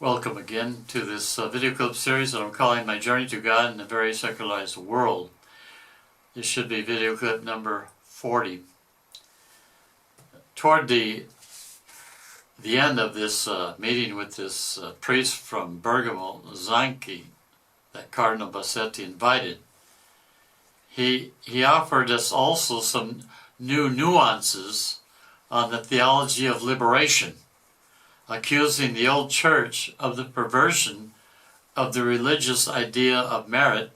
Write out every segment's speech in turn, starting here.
Welcome again to this video clip series that I'm calling My Journey to God in a Very Secularized World. This should be video clip number 40. Toward the end of this meeting with this priest from Bergamo, Zanchi, that Cardinal Bassetti invited, he offered us also some new nuances on the theology of liberation, accusing the old church of the perversion of the religious idea of merit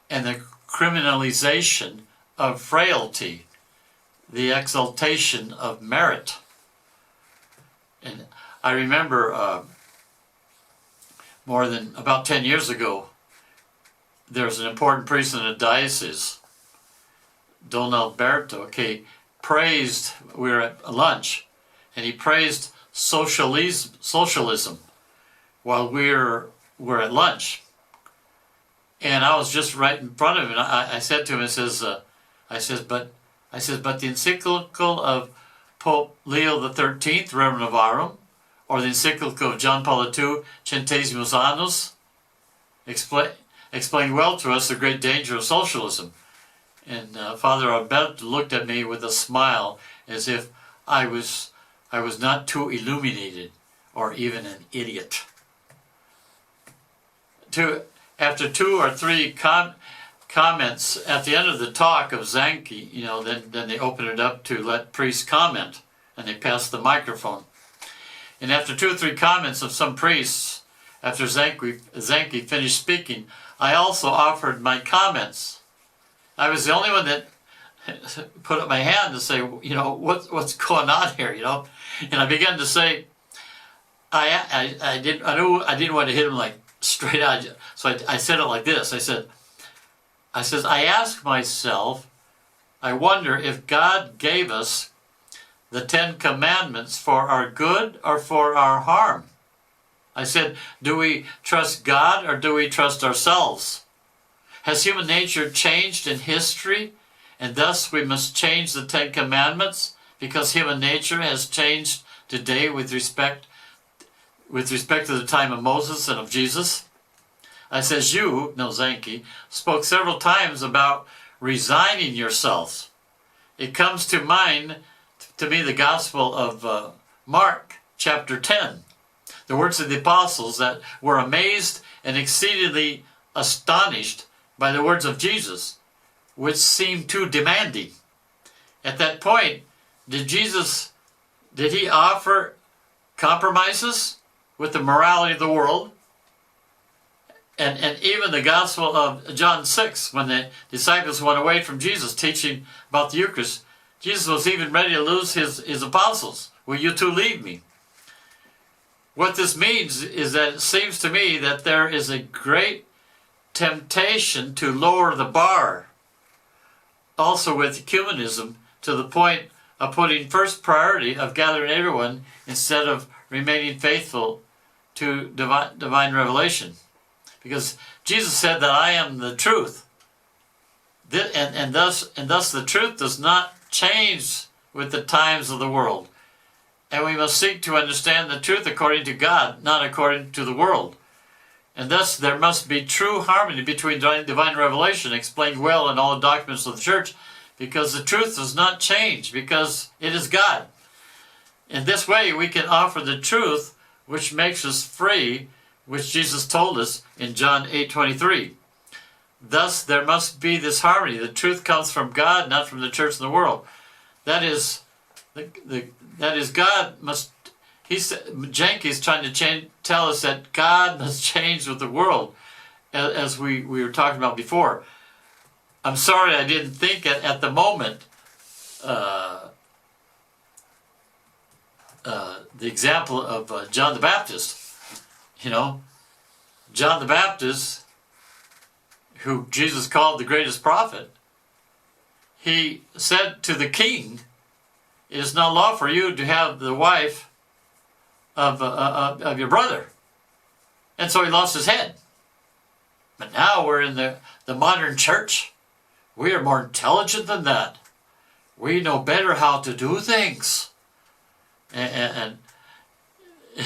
and the criminalization of frailty, the exaltation of merit. And I remember more than about 10 years ago, there was an important priest in the diocese, Don Alberto, praised, we were at lunch, and he praised socialism while we were at lunch, and I was just right in front of him. And I said to him, but the encyclical of Pope Leo XIII, Rerum Novarum, or the encyclical of John Paul II, Centesimus Annus, explained well to us the great danger of socialism. And Father Alberto looked at me with a smile, as if I was not too illuminated or even an idiot. After two or three comments at the end of the talk of Zanchi, then they opened it up to let priests comment, and they passed the microphone. And after two or three comments of some priests, after Zanchi finished speaking, I also offered my comments. I was the only one that put up my hand to say, what's going on here, And I began to say, I didn't want to hit him like straight out, so I said it like this. I ask myself, I wonder if God gave us the 10 Commandments for our good or for our harm. I said, do we trust God or do we trust ourselves? Has human nature changed in history, and thus we must change the 10 Commandments because human nature has changed today with respect to the time of Moses and of Jesus? I says, Zanchi, spoke several times about resigning yourselves. It comes to mind, to me, the Gospel of Mark, chapter 10. The words of the apostles that were amazed and exceedingly astonished by the words of Jesus, which seemed too demanding. At that point, did he offer compromises with the morality of the world? And even the Gospel of John 6, when the disciples went away from Jesus teaching about the Eucharist, Jesus was even ready to lose his apostles. Will you two leave me? What this means is that it seems to me that there is a great temptation to lower the bar, also with ecumenism, to the point of putting first priority of gathering everyone instead of remaining faithful to divine revelation. Because Jesus said that I am the truth, and thus the truth does not change with the times of the world. And we must seek to understand the truth according to God, not according to the world. And thus there must be true harmony between divine revelation explained well in all the documents of the church, because the truth does not change, because it is God. In this way we can offer the truth which makes us free, which Jesus told us in John 8:23. Thus there must be this harmony. The truth comes from God, not from the church and the world. That is God must. Zanchi is trying to tell us that God must change with the world, as we were talking about before. I'm sorry I didn't think at the moment the example of John the Baptist. John the Baptist, who Jesus called the greatest prophet, he said to the king, it is not lawful for you to have the wife of your brother. And so he lost his head. But now we're in the modern church. We are more intelligent than that. We know better how to do things. And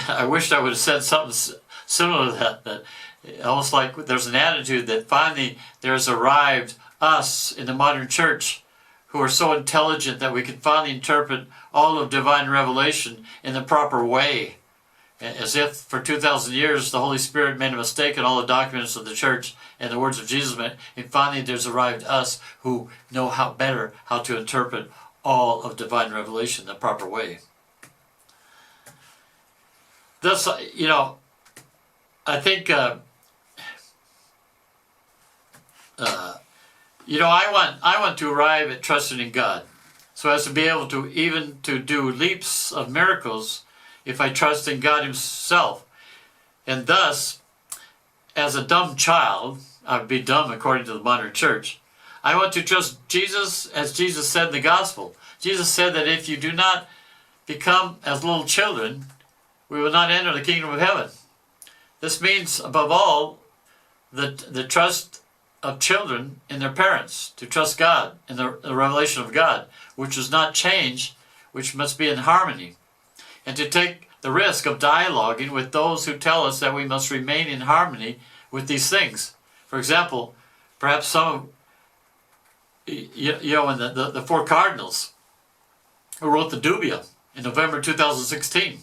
I wished I would have said similar to that almost like there's an attitude that finally there's arrived us in the modern church who are so intelligent that we can finally interpret all of divine revelation in the proper way. As if for 2,000 years the Holy Spirit made a mistake in all the documents of the church and the words of Jesus, and finally there's arrived us who know better how to interpret all of divine revelation in the proper way. Thus, I think, I want to arrive at trusting in God, so as to be able to even to do leaps of miracles if I trust in God Himself. And thus, as a dumb child, I would be dumb according to the modern church, I want to trust Jesus as Jesus said in the gospel. Jesus said that if you do not become as little children, we will not enter the kingdom of heaven. This means, above all, the trust of children in their parents, to trust God in the revelation of God, which does not change, which must be in harmony, and to take the risk of dialoguing with those who tell us that we must remain in harmony with these things. For example, perhaps some of, in the four cardinals who wrote the Dubia in November 2016,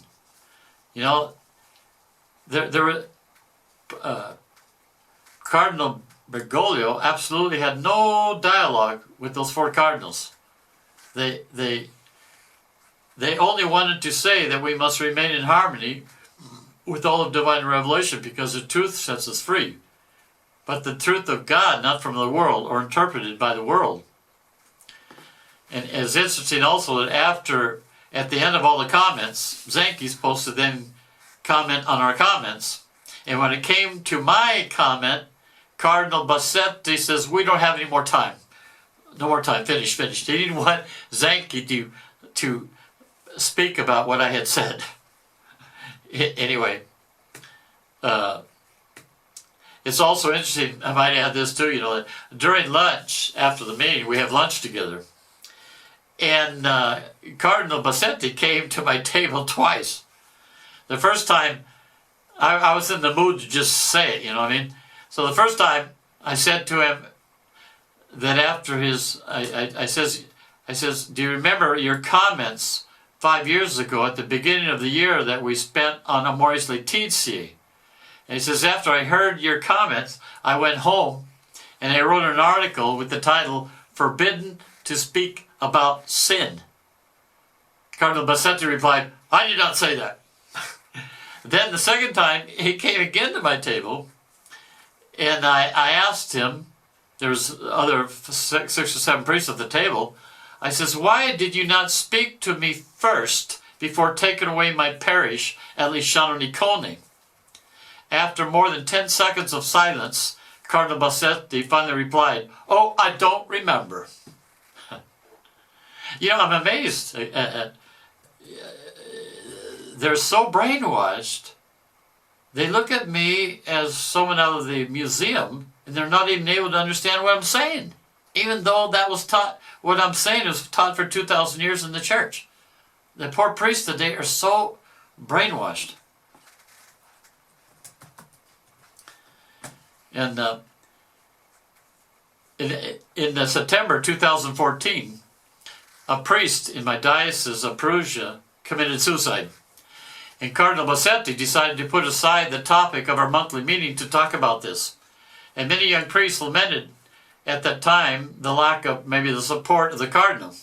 there were Cardinal Bergoglio absolutely had no dialogue with those four cardinals. They only wanted to say that we must remain in harmony with all of divine revelation because the truth sets us free. But the truth of God, not from the world or interpreted by the world. And it's interesting also that at the end of all the comments, Zanke's supposed to then comment on our comments. And when it came to my comment, Cardinal Bassetti says, we don't have any more time. No more time, finished. He didn't want Zanke to speak about what I had said. Anyway, it's also interesting, I might add this too, that during lunch, after the meeting, we have lunch together. And Cardinal Bassetti came to my table twice. The first time, I was in the mood to just say it, you know what I mean? So the first time, I said to him that after I says, do you remember your comments 5 years ago at the beginning of the year that we spent on Amoris Laetitia? And he says, after I heard your comments, I went home and I wrote an article with the title, Forbidden to Speak About Sin. Cardinal Bassetti replied, I did not say that. Then the second time, he came again to my table, and I asked him, there was other 6 or 7 priests at the table, I says, why did you not speak to me first before taking away my parish at Lisciano Nicone? After more than 10 seconds of silence, Cardinal Bassetti finally replied, oh, I don't remember. I'm amazed. They're so brainwashed. They look at me as someone out of the museum, and they're not even able to understand what I'm saying, even though that was taught. What I'm saying was taught for 2,000 years in the church. The poor priests today are so brainwashed. And in September 2014, a priest in my diocese of Perugia committed suicide. And Cardinal Bassetti decided to put aside the topic of our monthly meeting to talk about this. And many young priests lamented at that time the lack of maybe the support of the Cardinal.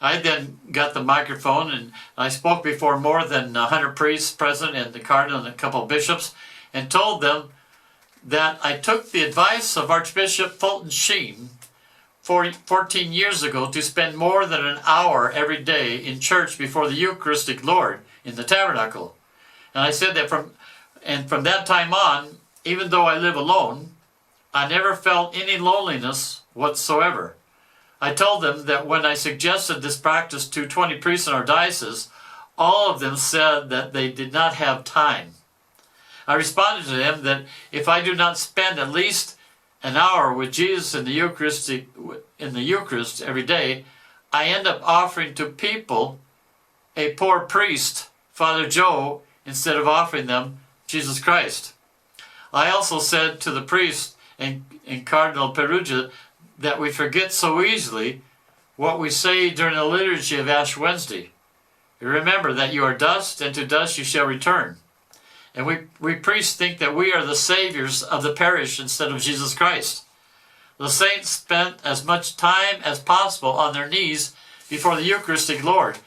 I then got the microphone and I spoke before more than 100 priests present and the Cardinal and a couple of bishops and told them that I took the advice of Archbishop Fulton Sheen 14 years ago to spend more than an hour every day in church before the Eucharistic Lord in the tabernacle. And I said that from that time on, even though I live alone, I never felt any loneliness whatsoever. I told them that when I suggested this practice to 20 priests in our diocese, all of them said that they did not have time. I responded to them that if I do not spend at least an hour with Jesus in the Eucharist every day, I end up offering to people a poor priest, Father Joe, instead of offering them Jesus Christ. I also said to the priest and Cardinal Perugia that we forget so easily what we say during the liturgy of Ash Wednesday. Remember that you are dust, and to dust you shall return. And we priests think that we are the saviors of the parish instead of Jesus Christ. The saints spent as much time as possible on their knees before the Eucharistic Lord.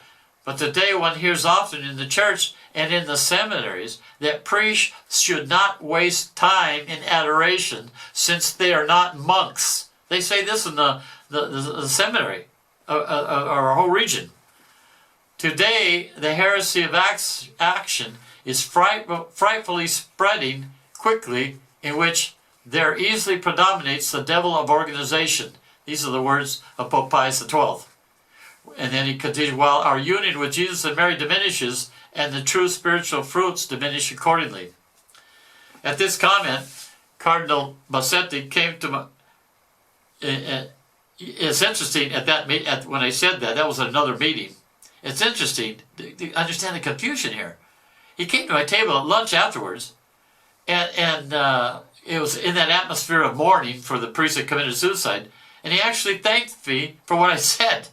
But today one hears often in the church and in the seminaries that priests should not waste time in adoration since they are not monks. They say this in the seminary, our whole region. Today, the heresy of action is frightfully spreading quickly, in which there easily predominates the devil of organization. These are the words of Pope Pius XII. And then he continues, while our union with Jesus and Mary diminishes, and the true spiritual fruits diminish accordingly. At this comment, Cardinal Bassetti came to it's interesting when I said that was another meeting. It's interesting to understand the confusion here. He came to my table at lunch afterwards, and it was in that atmosphere of mourning for the priest that committed suicide, and he actually thanked me for what I said.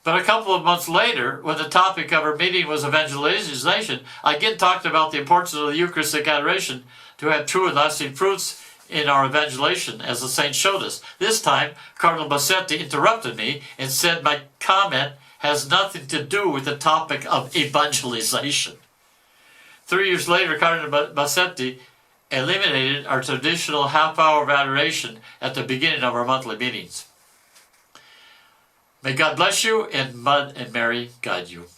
But a couple of months later, when the topic of our meeting was evangelization, I again talked about the importance of the Eucharistic adoration to have true and lasting fruits in our evangelization, as the saints showed us. This time, Cardinal Bassetti interrupted me and said my comment has nothing to do with the topic of evangelization. 3 years later, Cardinal Bassetti eliminated our traditional half-hour of adoration at the beginning of our monthly meetings. May God bless you, and Mud and Mary guide you.